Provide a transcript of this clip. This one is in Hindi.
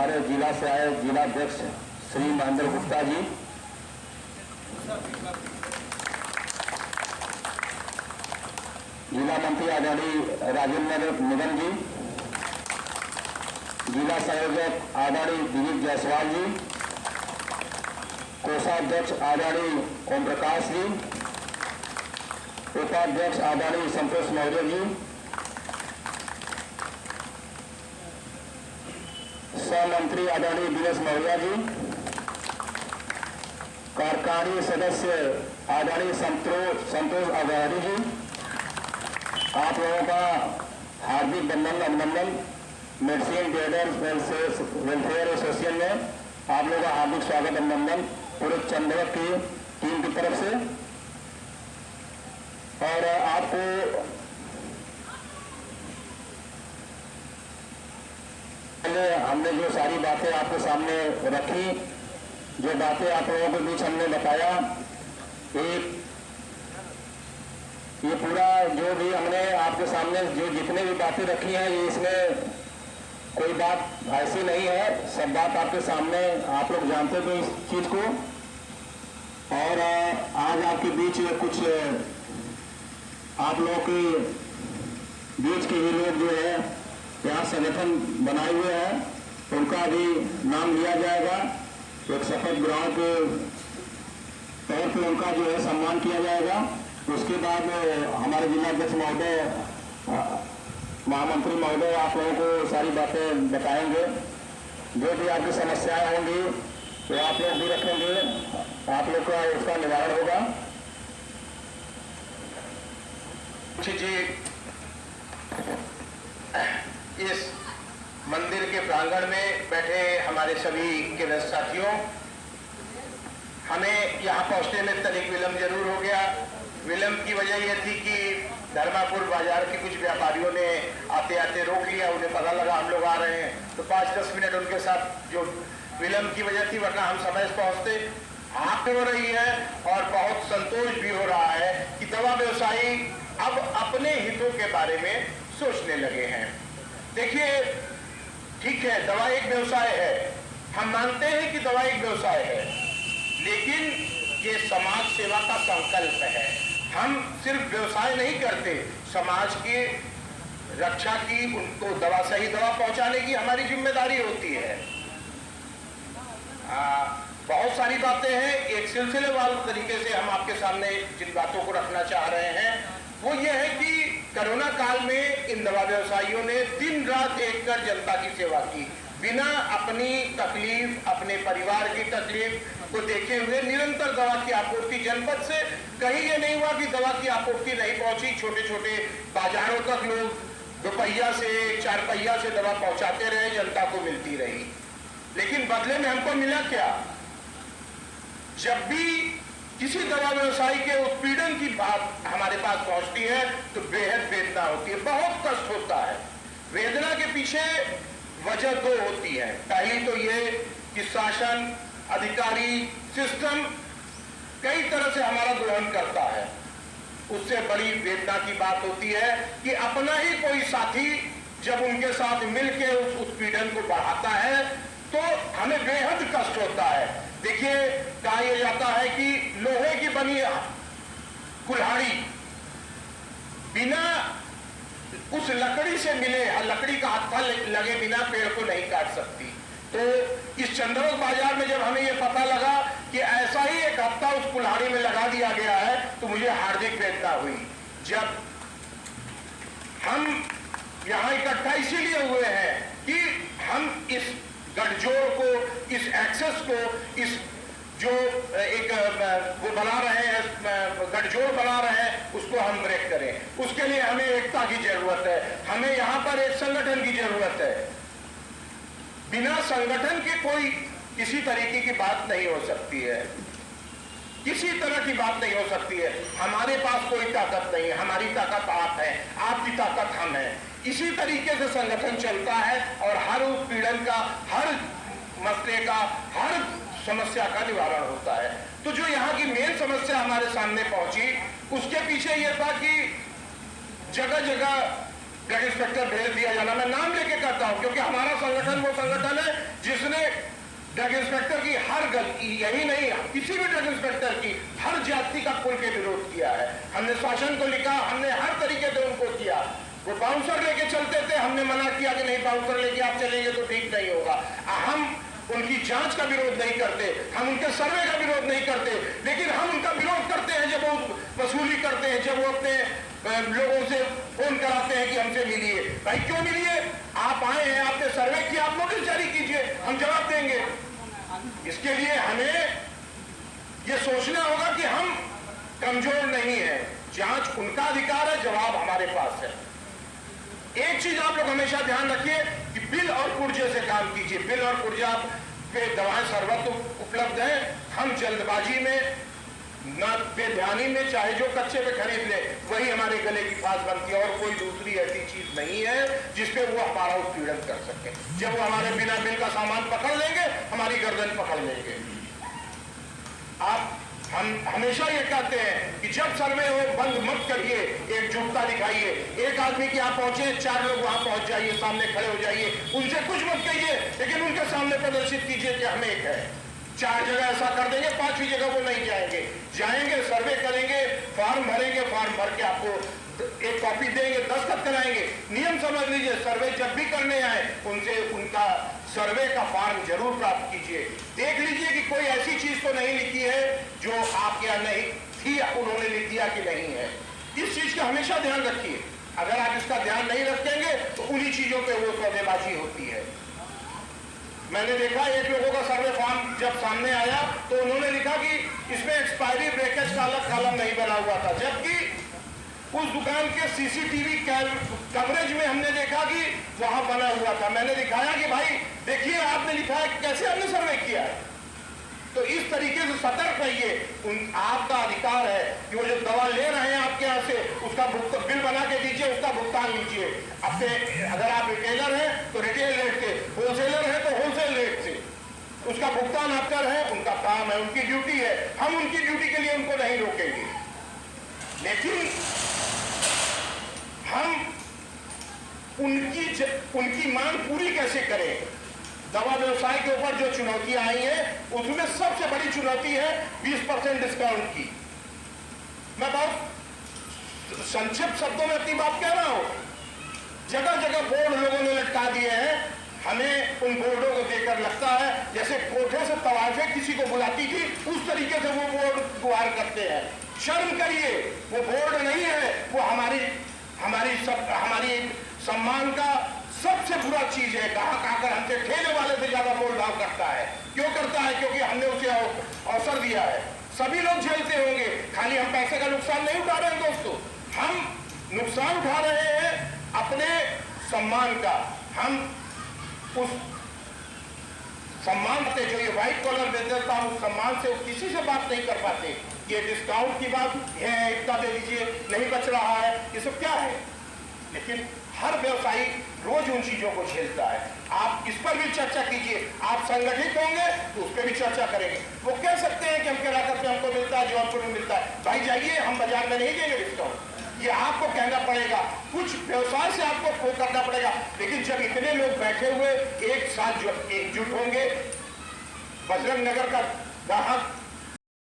हमारे जिला से आए जिला अध्यक्ष श्री महेंद्र गुप्ता जी, जिला मंत्री आदरणीय राजेंद्र निगम जी, जिला संयोजक आदरणीय दिलीप जायसवाल जी, कोषाध्यक्ष आदरणीय ओम प्रकाश जी, उपाध्यक्ष आदरणीय संतोष मौर्य जी, सहमंत्री आदरणीय दिनेश मौर्य जी, कार्यकारिणी सदस्य आदरणीय संतोष अग्रवाली जी, आप लोगों का हार्दिक वंदन अभिनंदन। मेडिसिन ट्रेडर्स वेलफेयर एसोसिएशन में आप लोगों का हार्दिक स्वागत अभिनंदन पूरे चंद्रक की टीम की तरफ से। और आपको हमने जो सारी बातें आपके सामने रखी, जो बातें आप लोगों के बीच हमने बताया, ये पूरा जो भी हमने आपके सामने जो जितने भी बातें रखी हैं, ये इसमें कोई बात ऐसी नहीं है, सब बात आपके सामने आप लोग जानते थे इस चीज को। और आज आपके बीच कुछ आप लोगों के बीच के ही लोग जो है यहाँ संगठन बनाए हुए हैं, उनका भी नाम लिया जाएगा। एक शपथ ग्रहण के तौर पर उनका जो है सम्मान किया जाएगा। उसके बाद हमारे जिलाध्यक्ष महोदय, महामंत्री महोदय आप लोगों को सारी बातें बताएंगे। जो भी आपकी समस्याएं होंगी तो आप लोग भी रखेंगे, आप लोग का उसका निवारण होगा। जी, इस मंदिर के प्रांगण में बैठे हमारे सभी के साथियों, हमें यहाँ पहुँचने में तनिक विलम्ब जरूर हो गया। विलम्ब की वजह यह थी कि धर्मापुर बाजार के कुछ व्यापारियों ने आते आते रोक लिया। उन्हें पता लगा हम लोग आ रहे हैं, तो 5-10 मिनट उनके साथ जो विलम्ब की वजह थी, वरना हम समय से पहुंचते। आप हो रही है और बहुत संतोष भी हो रहा है कि दवा व्यवसायी अब अपने हितों के बारे में सोचने लगे हैं। देखिए, ठीक है, दवा एक व्यवसाय है, हम मानते हैं कि दवा एक व्यवसाय है, लेकिन ये समाज सेवा का संकल्प है। हम सिर्फ व्यवसाय नहीं करते, समाज की रक्षा की, उनको दवा सही दवा पहुंचाने की हमारी जिम्मेदारी होती है। बहुत सारी बातें हैं, एक सिलसिलेवार तरीके से हम आपके सामने जिन बातों को रखना चाह रहे हैं वो ये है कि कोरोना काल में इन दवा व्यवसायियों ने दिन रात एक कर जनता की सेवा की, बिना अपनी तकलीफ, अपने परिवार की तकलीफ को देखे हुए निरंतर दवा की आपूर्ति जनपद से। कहीं ये नहीं हुआ कि दवा की आपूर्ति नहीं पहुंची। छोटे छोटे बाजारों तक लोग 2 पहिया से 4 पहिया से दवा पहुंचाते रहे, जनता को मिलती रही। लेकिन बदले में हमको मिला क्या? जब भी किसी दवा व्यवसायी के उत्पीड़न की बात हमारे पास पहुंचती है तो बेहद वेदना होती है, बहुत कष्ट होता है। वेदना के पीछे वजह 2 होती है। पहली तो ये कि शासन, अधिकारी, सिस्टम कई तरह से हमारा दोहन करता है। उससे बड़ी वेदना की बात होती है कि अपना ही कोई साथी जब उनके साथ मिलकर उस उत्पीड़न को बढ़ाता है तो हमें बेहद कष्ट होता है। देखिए, कहा यह जाता है कि लोहे की बनी कुल्हाड़ी बिना उस लकड़ी से मिले, लकड़ी का हत्था लगे बिना पेड़ को नहीं काट सकती। तो इस चंद्रक बाजार में जब हमें यह पता लगा कि ऐसा ही एक हत्था उस कुल्हाड़ी में लगा दिया गया है तो मुझे हार्दिक वेदना हुई। जब हम यहाँ इकट्ठा इसीलिए हुए हैं कि हम इस गठजोड़ को, इस एक्सेस को, इस जो एक वो बना रहे हैं, गठजोड़ बना रहे हैं, उसको हम ब्रेक करें। उसके लिए हमें एकता की जरूरत है, हमें यहाँ पर एक संगठन की जरूरत है। बिना संगठन के कोई किसी तरीके की बात नहीं हो सकती है, किसी तरह की बात नहीं हो सकती है। हमारे पास कोई ताकत नहीं है, हमारी ताकत आप है, आपकी ताकत हम है। इसी तरीके से संगठन चलता है और हर उत्पीड़न का, हर मसले का, हर समस्या का निवारण होता है। तो जो यहाँ की मेन समस्या हमारे सामने पहुंची, उसके पीछे यह था कि जगह जगह ड्रग इंस्पेक्टर भेज दिया जाना। मैं नाम लेके कहता हूं क्योंकि हमारा संगठन वो संगठन है जिसने ड्रग इंस्पेक्टर की हर गलती, यही नहीं किसी भी ड्रग इंस्पेक्टर की हर जाति का खुल के विरोध किया है। हमने शासन को लिखा, हमने हर तरीके से उनको किया। वो बाउंसर लेके चलते थे, हमने मना किया कि नहीं बाउंसर लेके आप चलेंगे तो ठीक नहीं होगा। हम उनकी जांच का विरोध नहीं करते, हम उनके सर्वे का विरोध नहीं करते, लेकिन हम उनका विरोध करते हैं जब वो वसूली करते हैं, जब वो अपने लोगों से फोन कराते हैं कि हमसे मिलिए। भाई क्यों मिलिए? आप आए हैं, आपने सर्वे किया, आप नोटिस जारी कीजिए, हम जवाब देंगे। इसके लिए हमें ये सोचना होगा कि हम कमजोर नहीं है, जांच उनका अधिकार है, जवाब हमारे पास है। एक चीज आप लोग हमेशा ध्यान रखिए कि बिल और पुर्जे से काम कीजिए। बिल और पुर्जा पे दवाएं सर्वत्र उपलब्ध हैं। हम जल्दबाजी में, न बेध्यानी में, चाहे जो कच्चे पे खरीद ले वही हमारे गले की फांस बनती है, और कोई दूसरी ऐसी चीज नहीं है जिसपे वो हमारा उत्पीड़न कर सके। जब वो हमारे बिना बिल का सामान पकड़ लेंगे, हमारी गर्दन पकड़ लेंगे। हम हमेशा ये कहते हैं कि जब सर्वे हो बंद मत करिए, एकजुटता दिखाइए। एक आदमी की आप पहुंचे, 4 लोग वहां पहुंच जाइए, सामने खड़े हो जाइए, उनसे कुछ मत कहिए, लेकिन उनके सामने प्रदर्शित कीजिए कि हम एक है। 4 जगह ऐसा कर देंगे, 5वीं जगह वो नहीं जाएंगे। सर्वे करेंगे, फॉर्म भरेंगे, फॉर्म भर के आपको एक कॉपी देंगे, दस्तखत कराएंगे। नियम समझ लीजिए, सर्वे जब भी करने आए उनसे उनका सर्वे का फॉर्म जरूर प्राप्त कीजिए। देख लीजिए कि कोई ऐसी चीज तो नहीं लिखी है जो आपके यहाँ नहीं थी, उन्होंने लिख दिया कि नहीं है। इस चीज का हमेशा ध्यान रखिए। अगर आप इसका ध्यान नहीं रखेंगे तो उन्हीं चीजों पे वो सौदेबाजी होती है। मैंने देखा एक लोगों का सर्वे फॉर्म जब सामने आया तो उन्होंने लिखा कि इसमें एक्सपायरी ब्रेकेज का अलग कॉलम नहीं बना हुआ था, जबकि उस दुकान के सीसीटीवी कवरेज में हमने देखा कि वहां बना हुआ था। मैंने दिखाया कि भाई देखिए, आपने लिखा है, कैसे हमने सर्वे किया है। तो इस तरीके से सतर्क रहिए। आपका अधिकार है कि वो जो दवा ले रहे हैं आपके यहाँ से, उसका बिल बना के दीजिए, उसका भुगतान लीजिए। अपने अगर आप रिटेलर हैं तो रिटेल रेट से, होलसेलर है तो होलसेल रेट से उसका भुगतान आप कर रहे हैं, उनका काम है, उनकी ड्यूटी है। हम उनकी ड्यूटी के लिए उनको नहीं रोकेंगे, लेकिन हम उनकी मांग पूरी कैसे करें। दवा व्यवसाय के ऊपर जो चुनौतियां आई हैं, उसमें सबसे बड़ी चुनौती है 20% डिस्काउंट की। मैं बहुत संक्षिप्त शब्दों में अपनी बात कह रहा हूं। जगह जगह बोर्ड लोगों ने लटका दिए हैं। हमें उन बोर्डों को देखकर लगता है जैसे कोठे से तवाफे किसी को बुलाती थी, उस तरीके से वो बोर्ड गुहार करते हैं। शर्म करिए, वो बोर्ड नहीं है, वो हमारी सम्मान का सबसे बुरा चीज है। ग्राहक आकर हमसे ठेले वाले से ज्यादा मोल भाव करता है। क्यों करता है? क्योंकि हमने उसे अवसर दिया है। सभी लोग झेलते होंगे, खाली हम पैसे का नुकसान नहीं उठा रहे हैं दोस्तों, हम नुकसान उठा रहे हैं अपने सम्मान का। हम उस सम्मान से, जो ये व्हाइट कॉलर बिजनेस था, उस सम्मान से किसी से बात नहीं कर पाते। ये डिस्काउंट की बात है, इतना दे दीजिए, नहीं बच रहा है, ये सब क्या है। लेकिन हर व्यवसायी रोज उन चीजों को झेलता है। आप इस पर भी चर्चा कीजिए। आप संगठित होंगे तो उस पर भी चर्चा करेंगे। वो कह सकते हैं कि हम किराकर पे हमको मिलता है, जौनपुर में मिलता है, भाई जाइए, हम बाजार में नहीं देंगे डिस्काउंट। ये आपको कहना पड़ेगा, कुछ व्यवसाय से आपको करना पड़ेगा। लेकिन जब इतने लोग बैठे हुए एक साथ जो एकजुट होंगे, बजरंग नगर का ग्राहक